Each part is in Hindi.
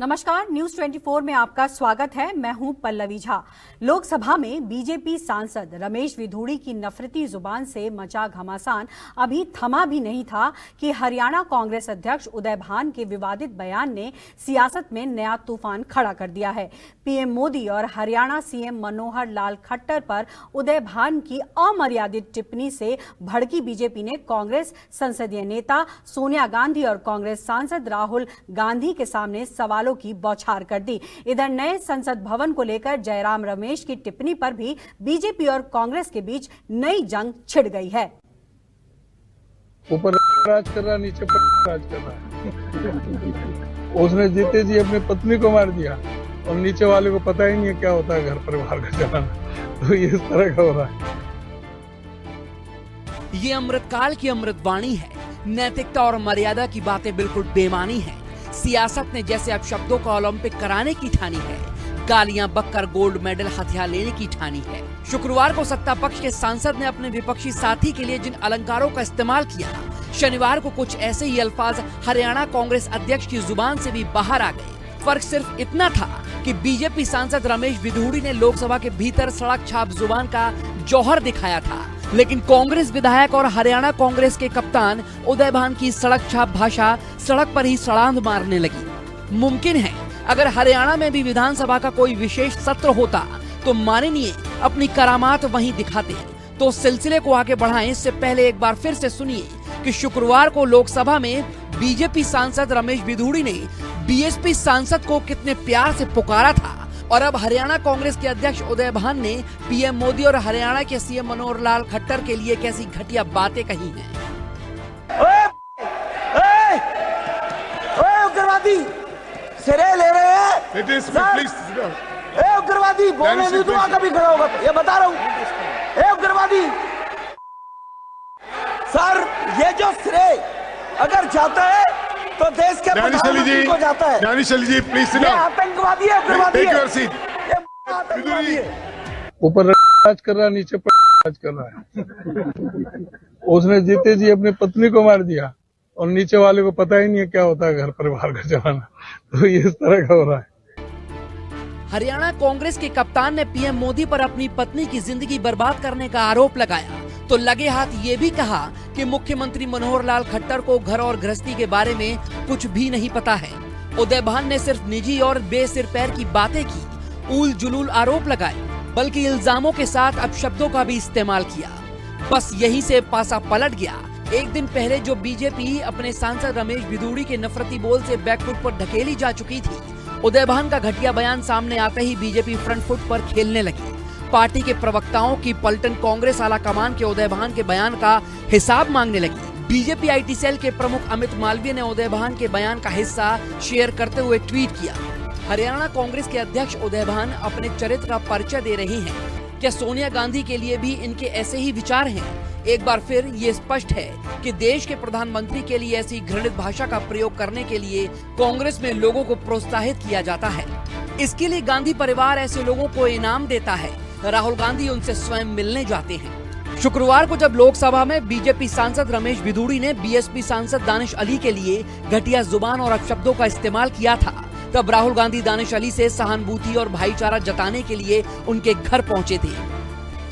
नमस्कार, न्यूज 24 में आपका स्वागत है। मैं हूं पल्लवी झा। लोकसभा में बीजेपी सांसद रमेश विधूड़ी की नफरती जुबान से मचा घमासान अभी थमा भी नहीं था कि हरियाणा कांग्रेस अध्यक्ष उदय भान के विवादित बयान ने सियासत में नया तूफान खड़ा कर दिया है। पीएम मोदी और हरियाणा सीएम मनोहर लाल खट्टर पर उदय भान की अमर्यादित टिप्पणी से भड़की बीजेपी ने कांग्रेस संसदीय नेता सोनिया गांधी और कांग्रेस सांसद राहुल गांधी के सामने सवालों की बौछार कर दी। इधर नए संसद भवन को लेकर जयराम रमेश की टिप्पणी पर भी बीजेपी और कांग्रेस के बीच नई जंग छिड़ गई है। ऊपर राज कर रहा, नीचे राज कर रहा। उसने जीते जी अपनी पत्नी को मार दिया और नीचे वाले को पता ही नहीं है क्या होता है घर परिवार का चलाना। तो ये इस तरह का हो रहा है। ये अमृतकाल की अमृतवाणी है। नैतिकता और मर्यादा की बातें बिल्कुल बेमानी है। सियासत ने जैसे अब शब्दों का ओलंपिक कराने की ठानी है, गालियां बककर गोल्ड मेडल हथियार लेने की ठानी है। शुक्रवार को सत्ता पक्ष के सांसद ने अपने विपक्षी साथी के लिए जिन अलंकारों का इस्तेमाल किया, शनिवार को कुछ ऐसे ही अल्फाज हरियाणा कांग्रेस अध्यक्ष की जुबान से भी बाहर आ गए। फर्क सिर्फ इतना था कि बीजेपी सांसद रमेश विधूड़ी ने लोकसभा के भीतर सड़क छाप जुबान का जौहर दिखाया था, लेकिन कांग्रेस विधायक और हरियाणा कांग्रेस के कप्तान उदय भान की सड़क छाप भाषा सड़क पर ही सड़ांध मारने लगी। मुमकिन है अगर हरियाणा में भी विधानसभा का कोई विशेष सत्र होता तो माननीय अपनी करामात वहीं दिखाते। तो सिलसिले को आगे बढ़ाएं इससे पहले एक बार फिर से सुनिए कि शुक्रवार को लोकसभा में बीजेपी सांसद रमेश विधूड़ी ने बीएसपी सांसद को कितने प्यार से पुकारा था और अब हरियाणा कांग्रेस के अध्यक्ष उदय भान ने पीएम मोदी और हरियाणा के सीएम मनोहर लाल खट्टर के लिए कैसी घटिया बातें कही हैं। उग्रवादी सिरे ले रहे हैं। उग्रवादी बोलने नहीं दूंगा कभी खड़ा होगा, ये बता रहा हूँ। उग्रवादी सर, ये जो सिरे अगर जाता है तो देश के प्रधानमंत्री को जाता है। जी प्लीज सिट डाउन। आतंकवादी है, उग्रवादी है। ऊपर राज कर रहा, नीचे राज कर रहा है। उसने जीते जी अपनी पत्नी को मार दिया और नीचे वाले को पता ही नहीं है क्या होता है घर परिवार का चलाना। तो ये इस तरह का हो रहा है। हरियाणा कांग्रेस के कप्तान ने पीएम मोदी पर अपनी पत्नी की जिंदगी बर्बाद करने का आरोप लगाया तो लगे हाथ ये भी कहा कि मुख्यमंत्री मनोहर लाल खट्टर को घर और गृहस्थी के बारे में कुछ भी नहीं पता है। उदय भान ने सिर्फ निजी और बेसिर पैर की बातें की, ऊल जुलूल आरोप लगाए, बल्कि इल्जामों के साथ अपशब्दों का भी इस्तेमाल किया। बस यही से पासा पलट गया। एक दिन पहले जो बीजेपी अपने सांसद रमेश विधूड़ी के नफरती बोल से बैकफुट पर ढकेली जा चुकी थी, उदय भान का घटिया बयान सामने आते ही बीजेपी फ्रंट फुट पर खेलने लगी। पार्टी के प्रवक्ताओं की पलटन कांग्रेस आला कमान के उदय भान के बयान का हिसाब मांगने लगी। बीजेपी आईटी सेल के प्रमुख अमित मालवीय ने उदय भान के बयान का हिस्सा शेयर करते हुए ट्वीट किया। हरियाणा कांग्रेस के अध्यक्ष उदय भान अपने चरित्र का परिचय दे रहे हैं। क्या सोनिया गांधी के लिए भी इनके ऐसे ही विचार हैं? एक बार फिर ये स्पष्ट है कि देश के प्रधानमंत्री के लिए ऐसी घृणित भाषा का प्रयोग करने के लिए कांग्रेस में लोगों को प्रोत्साहित किया जाता है। इसके लिए गांधी परिवार ऐसे लोगों को इनाम देता है। राहुल गांधी उनसे स्वयं मिलने जाते हैं। शुक्रवार को जब लोकसभा में बीजेपी सांसद रमेश विधूड़ी ने बीएसपी सांसद दानिश अली के लिए घटिया जुबान और अपशब्दों का इस्तेमाल किया था, तब राहुल गांधी दानिश अली से सहानुभूति और भाईचारा जताने के लिए उनके घर पहुंचे थे।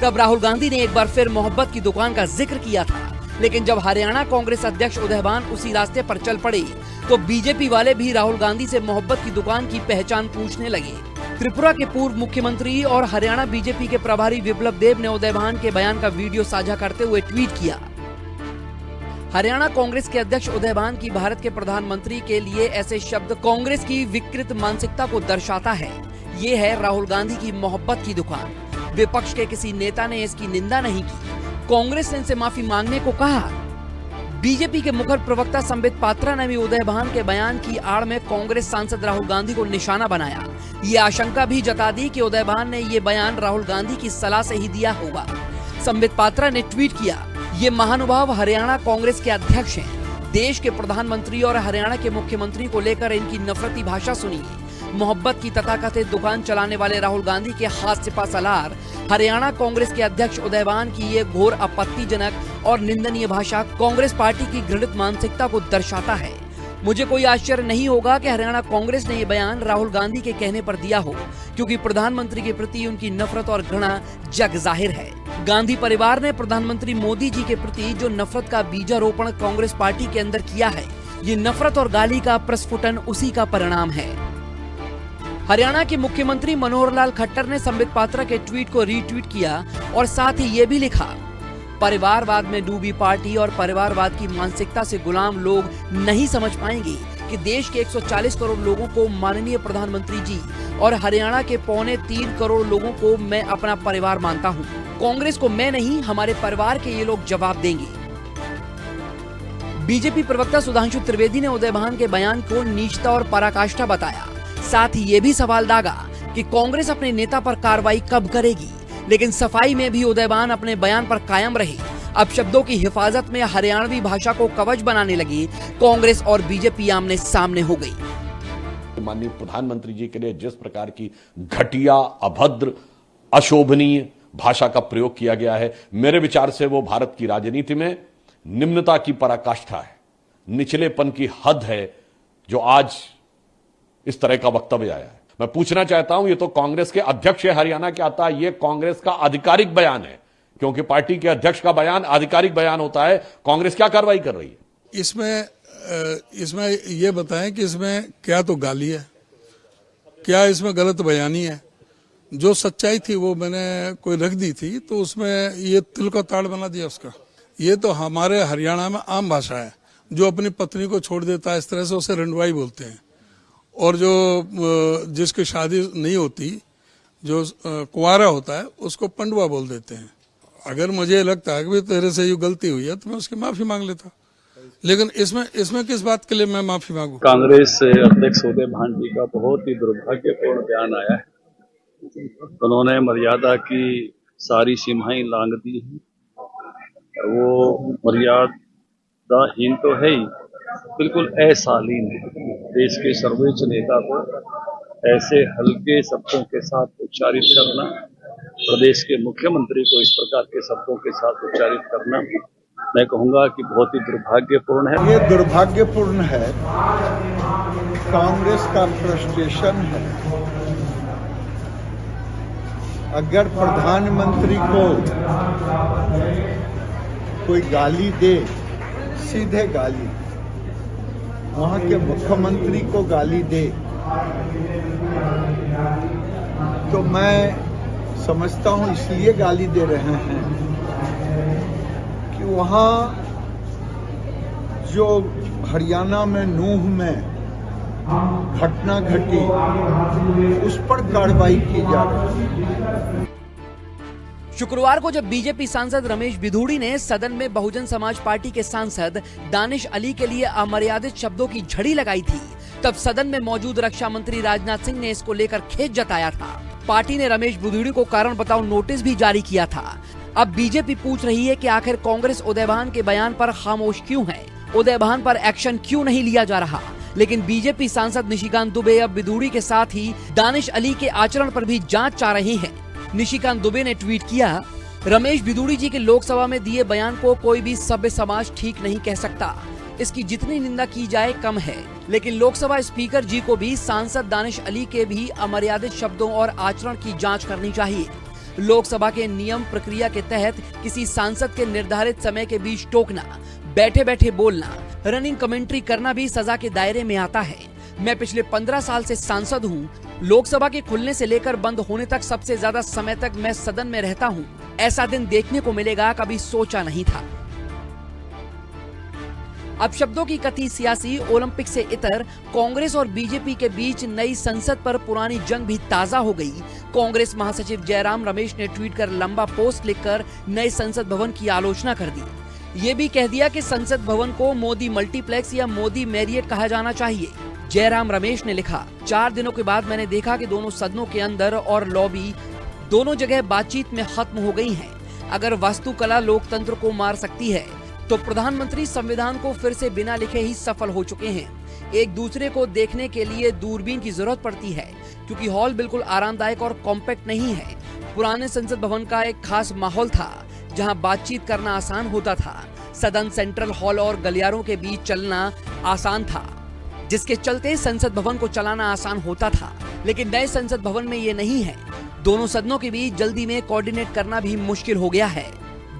तब राहुल गांधी ने एक बार फिर मोहब्बत की दुकान का जिक्र किया था, लेकिन जब हरियाणा कांग्रेस अध्यक्ष उदय भान उसी रास्ते पर चल पड़े तो बीजेपी वाले भी राहुल गांधी से मोहब्बत की दुकान की पहचान पूछने लगे। त्रिपुरा के पूर्व मुख्यमंत्री और हरियाणा बीजेपी के प्रभारी विप्लव देव ने उदय भान के बयान का वीडियो साझा करते हुए ट्वीट किया। हरियाणा कांग्रेस के अध्यक्ष उदय भान की भारत के प्रधानमंत्री के लिए ऐसे शब्द कांग्रेस की विकृत मानसिकता को दर्शाता है। ये है राहुल गांधी की मोहब्बत की दुकान। विपक्ष के किसी नेता ने इसकी निंदा नहीं की। कांग्रेस ने इनसे माफी मांगने को कहा। बीजेपी के मुखर प्रवक्ता संबित पात्रा ने भी उदय भान के बयान की आड़ में कांग्रेस सांसद राहुल गांधी को निशाना बनाया। ये आशंका भी जता दी कि उदय भान ने ये बयान राहुल गांधी की सलाह से ही दिया होगा। संबित पात्रा ने ट्वीट किया, ये महानुभाव हरियाणा कांग्रेस के अध्यक्ष हैं। देश के प्रधानमंत्री और हरियाणा के मुख्यमंत्री को लेकर इनकी नफरती भाषा सुनिए। मोहब्बत की तथाकथित दुकान चलाने वाले राहुल गांधी के हाथ सलार हरियाणा कांग्रेस के अध्यक्ष उदय भान की ये घोर आपत्तिजनक और निंदनीय भाषा कांग्रेस पार्टी की घृणित मानसिकता को दर्शाता है। मुझे कोई आश्चर्य नहीं होगा कि हरियाणा कांग्रेस ने ये बयान राहुल गांधी के कहने पर दिया हो, क्योंकि प्रधानमंत्री के प्रति उनकी नफरत और घृणा जग जाहिर है। गांधी परिवार ने प्रधानमंत्री मोदी जी के प्रति जो नफरत का बीजारोपण कांग्रेस पार्टी के अंदर किया है, ये नफरत और गाली का प्रस्फुटन उसी का परिणाम है। हरियाणा के मुख्यमंत्री मनोहर लाल खट्टर ने संबित पात्रा के ट्वीट को रीट्वीट किया और साथ ही ये भी लिखा, परिवारवाद में डूबी पार्टी और परिवारवाद की मानसिकता से गुलाम लोग नहीं समझ पाएंगे कि देश के 140 करोड़ लोगों को माननीय प्रधानमंत्री जी और हरियाणा के 2.25 करोड़ लोगों को मैं अपना परिवार मानता हूं। कांग्रेस को मैं नहीं, हमारे परिवार के ये लोग जवाब देंगे। बीजेपी प्रवक्ता सुधांशु त्रिवेदी ने उदयभान के बयान को नीचता और पराकाष्ठा बताया। साथ ही ये भी सवाल दागा कि कांग्रेस अपने नेता पर कार्रवाई कब करेगी, लेकिन सफाई में भी उदयभान अपने बयान पर कायम रहे। अब शब्दों की हिफाजत में हरियाणवी भाषा को कवच बनाने लगी कांग्रेस और बीजेपी आमने सामने हो गई। माननीय प्रधानमंत्री जी के लिए जिस प्रकार की घटिया, अभद्र, अशोभनीय भाषा का प्रयोग किया गया है, मेरे विचार से वो भारत की राजनीति में निम्नता की पराकाष्ठा है, निचलेपन की हद है, जो आज इस तरह का वक्तव्य आया है। मैं पूछना चाहता हूं, ये तो कांग्रेस के अध्यक्ष हरियाणा के आता है, ये कांग्रेस का आधिकारिक बयान है, क्योंकि पार्टी के अध्यक्ष का बयान आधिकारिक बयान होता है। कांग्रेस क्या कार्रवाई कर रही है? इसमें ये बताएं कि इसमें क्या तो गाली है, क्या इसमें गलत बयानी है। जो सच्चाई थी वो मैंने कोई रख दी थी, तो उसमें ये तिल का ताड़ बना दिया उसका। ये तो हमारे हरियाणा में आम भाषा है, जो अपनी पत्नी को छोड़ देता है इस तरह से उसे रंडवाई बोलते हैं, और जो जिसकी शादी नहीं होती, जो कुंवारा होता है, उसको पंडवा बोल देते हैं। अगर मुझे लगता है कि तेरे से ये गलती हुई है तो मैं उसकी माफी मांग लेता, लेकिन इसमें किस बात के लिए मैं माफी मांगू? कांग्रेस अध्यक्ष उदयभान जी का बहुत ही दुर्भाग्यपूर्ण बयान आया है। उन्होंने मर्यादा की सारी सीमाएं लांघ दी हैं। वो मर्यादाहीन तो है ही, बिल्कुल अशालीन है। देश के सर्वोच्च नेता को ऐसे हल्के शब्दों के साथ उच्चारित करना, प्रदेश के मुख्यमंत्री को इस प्रकार के शब्दों के साथ उच्चारित करना, मैं कहूंगा कि बहुत ही दुर्भाग्यपूर्ण है। ये दुर्भाग्यपूर्ण है, कांग्रेस का फ्रस्ट्रेशन है। अगर प्रधानमंत्री को कोई गाली दे, सीधे गाली, वहां के मुख्यमंत्री को गाली दे, तो मैं समझता हूं इसलिए गाली दे रहे हैं कि वहां जो हरियाणा में नूह में घटना घटी, उस पर कार्रवाई की जा रही है। शुक्रवार को जब बीजेपी सांसद रमेश बिधूड़ी ने सदन में बहुजन समाज पार्टी के सांसद दानिश अली के लिए अमर्यादित शब्दों की झड़ी लगाई थी, तब सदन में मौजूद रक्षा मंत्री राजनाथ सिंह ने इसको लेकर खेद जताया था। पार्टी ने रमेश बिधूड़ी को कारण बताओ नोटिस भी जारी किया था। अब बीजेपी पूछ रही है कि आखिर कांग्रेस उदयभान के बयान पर खामोश क्यों है, उदयभान पर एक्शन क्यों नहीं लिया जा रहा। लेकिन बीजेपी सांसद निशिकांत दुबे अब बिधूड़ी के साथ ही दानिश अली के आचरण पर भी जांच चाह रहे हैं। निशिकांत दुबे ने ट्वीट किया, रमेश बिधूड़ी जी के लोकसभा में दिए बयान को कोई भी सभ्य समाज ठीक नहीं कह सकता। इसकी जितनी निंदा की जाए कम है, लेकिन लोकसभा स्पीकर जी को भी सांसद दानिश अली के भी अमर्यादित शब्दों और आचरण की जांच करनी चाहिए। लोकसभा के नियम प्रक्रिया के तहत किसी सांसद के निर्धारित समय के बीच टोकना, बैठे बैठे बोलना, रनिंग कमेंट्री करना भी सजा के दायरे में आता है। मैं पिछले 15 साल से सांसद हूँ। लोकसभा के खुलने से लेकर बंद होने तक सबसे ज्यादा समय तक मैं सदन में रहता हूँ। ऐसा दिन देखने को मिलेगा कभी सोचा नहीं था। अब शब्दों की कथी सियासी ओलंपिक से इतर कांग्रेस और बीजेपी के बीच नई संसद पर पुरानी जंग भी ताजा हो गई। कांग्रेस महासचिव जयराम रमेश ने ट्वीट कर लंबा पोस्ट लिखकर नए संसद भवन की आलोचना कर दी। ये भी कह दिया कि संसद भवन को मोदी मल्टीप्लेक्स या मोदी मैरियट कहा जाना चाहिए। जयराम रमेश ने लिखा, 4 दिनों के बाद मैंने देखा कि दोनों सदनों के अंदर और लॉबी दोनों जगह बातचीत में खत्म हो गई है। अगर वास्तुकला लोकतंत्र को मार सकती है तो प्रधानमंत्री संविधान को फिर से बिना लिखे ही सफल हो चुके हैं। एक दूसरे को देखने के लिए दूरबीन की जरूरत पड़ती है, क्योंकि हॉल बिल्कुल आरामदायक और कॉम्पैक्ट नहीं है। पुराने संसद भवन का एक खास माहौल था जहां बातचीत करना आसान होता था। सदन सेंट्रल हॉल और गलियारों के बीच चलना आसान था। जिसके चलते संसद भवन को चलाना आसान होता था, लेकिन नए संसद भवन में ये नहीं है। दोनों सदनों के बीच जल्दी में कोऑर्डिनेट करना भी मुश्किल हो गया है।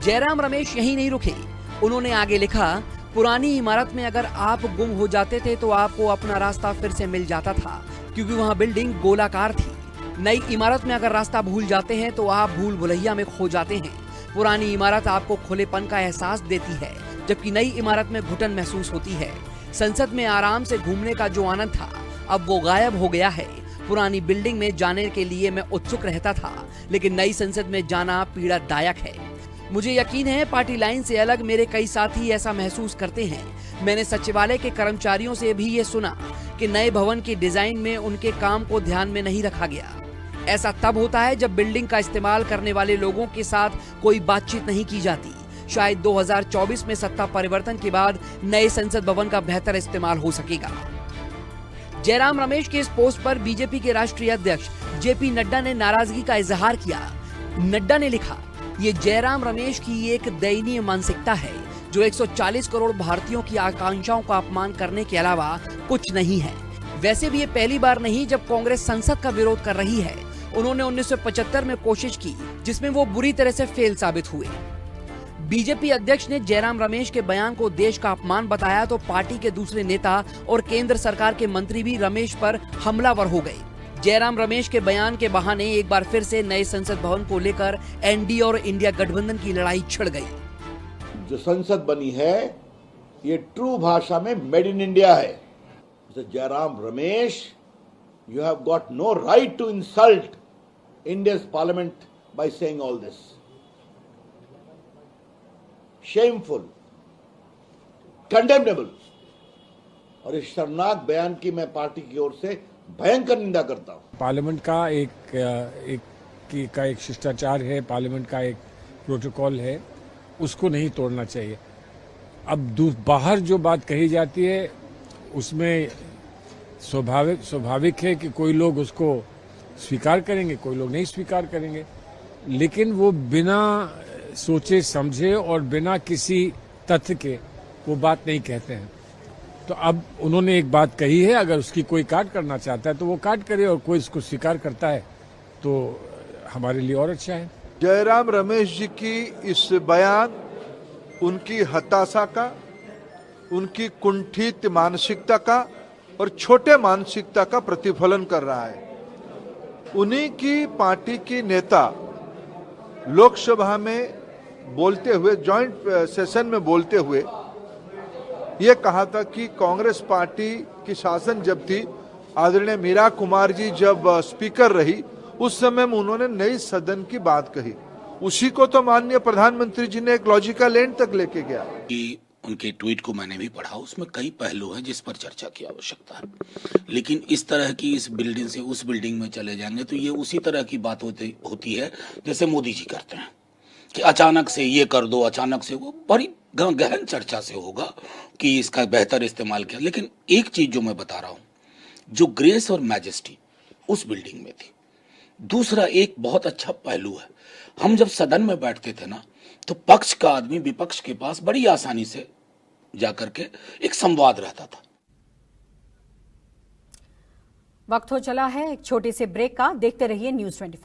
जयराम रमेश यही नहीं रुके, उन्होंने आगे लिखा, पुरानी इमारत में अगर आप गुम हो जाते थे तो आपको अपना रास्ता फिर से मिल जाता था, क्योंकि वहाँ बिल्डिंग गोलाकार थी। नई इमारत में अगर रास्ता भूल जाते हैं तो आप भूल भुलैया में खो जाते हैं। पुरानी इमारत आपको खुलेपन का एहसास देती है, जबकि नई इमारत में घुटन महसूस होती है। संसद में आराम से घूमने का जो आनंद था, अब वो गायब हो गया है। पुरानी बिल्डिंग में जाने के लिए मैं उत्सुक रहता था, लेकिन नई संसद में जाना पीड़ादायक है। मुझे यकीन है पार्टी लाइन से अलग मेरे कई साथी ऐसा महसूस करते हैं। मैंने सचिवालय के कर्मचारियों से भी ये सुना कि नए भवन के डिजाइन में उनके काम को ध्यान में नहीं रखा गया। ऐसा तब होता है जब बिल्डिंग का इस्तेमाल करने वाले लोगों के साथ कोई बातचीत नहीं की जाती। शायद 2024 में सत्ता परिवर्तन के बाद नए संसद भवन का बेहतर इस्तेमाल हो सकेगा। जयराम रमेश के इस पोस्ट पर बीजेपी के राष्ट्रीय अध्यक्ष जेपी नड्डा ने नाराजगी का इजहार किया। नड्डा ने लिखा, ये जयराम रमेश की एक दयनीय मानसिकता है जो 140 करोड़ भारतीयों की आकांक्षाओं का अपमान करने के अलावा कुछ नहीं है। वैसे भी ये पहली बार नहीं जब कांग्रेस संसद का विरोध कर रही है। उन्होंने 1975 में कोशिश की, जिसमें वो बुरी तरह से फेल साबित हुए। बीजेपी अध्यक्ष ने जयराम रमेश के बयान को देश का अपमान बताया तो पार्टी के दूसरे नेता और केंद्र सरकार के मंत्री भी रमेश पर हमलावर हो गए। जयराम रमेश के बयान के बहाने एक बार फिर से नए संसद भवन को लेकर एनडीए और इंडिया गठबंधन की लड़ाई छिड़ गई। जो संसद बनी है ये ट्रू भाषा में मेड इन इंडिया है। Jairam Ramesh, you have got no right to insult India's parliament by saying all this. Shameful, condemnable. और इस शर्मनाक बयान की मैं पार्टी की ओर से भयंकर निंदा करता हूं। पार्लियामेंट का एक शिष्टाचार है, पार्लियामेंट का एक प्रोटोकॉल है, उसको नहीं तोड़ना चाहिए। अब बाहर जो बात कही जाती है उसमें स्वाभाविक है कि कोई लोग उसको स्वीकार करेंगे, कोई लोग नहीं स्वीकार करेंगे, लेकिन वो बिना सोचे समझे और बिना किसी तथ्य के वो बात नहीं कहते हैं। तो अब उन्होंने एक बात कही है, अगर उसकी कोई काट करना चाहता है तो वो काट करे, और कोई इसको स्वीकार करता है तो हमारे लिए और अच्छा है। जयराम रमेश जी की इस बयान उनकी हताशा का, उनकी कुंठित मानसिकता का और छोटे मानसिकता का प्रतिफलन कर रहा है। उन्हीं की पार्टी की नेता लोकसभा में बोलते हुए, जॉइंट सेशन में बोलते हुए ये कहा था कि कांग्रेस पार्टी की शासन जब थी, आदरणीय मीरा कुमार जी जब स्पीकर रही, उस समय में उन्होंने नई सदन की बात कही। उसी को तो माननीय प्रधानमंत्री जी ने एक लॉजिकल एंड तक लेके गया। उनके ट्वीट को मैंने भी पढ़ा, उसमें कई पहलू हैं जिस पर चर्चा की आवश्यकता है, लेकिन इस तरह की इस बिल्डिंग से उस बिल्डिंग में चले जाएंगे तो ये उसी तरह की बात होती है जैसे मोदी जी करते हैं कि अचानक से ये कर दो, अचानक से वो। बड़ी गहन चर्चा से होगा कि इसका बेहतर इस्तेमाल किया। लेकिन एक चीज जो मैं बता रहा हूं, जो ग्रेस और मैजेस्टी उस बिल्डिंग में थी। दूसरा एक बहुत अच्छा पहलू है, हम जब सदन में बैठते थे ना तो पक्ष का आदमी विपक्ष के पास बड़ी आसानी से जाकर के एक संवाद रहता था। वक्त हो चला है एक छोटे से ब्रेक का। देखते रहिए न्यूज़ 24।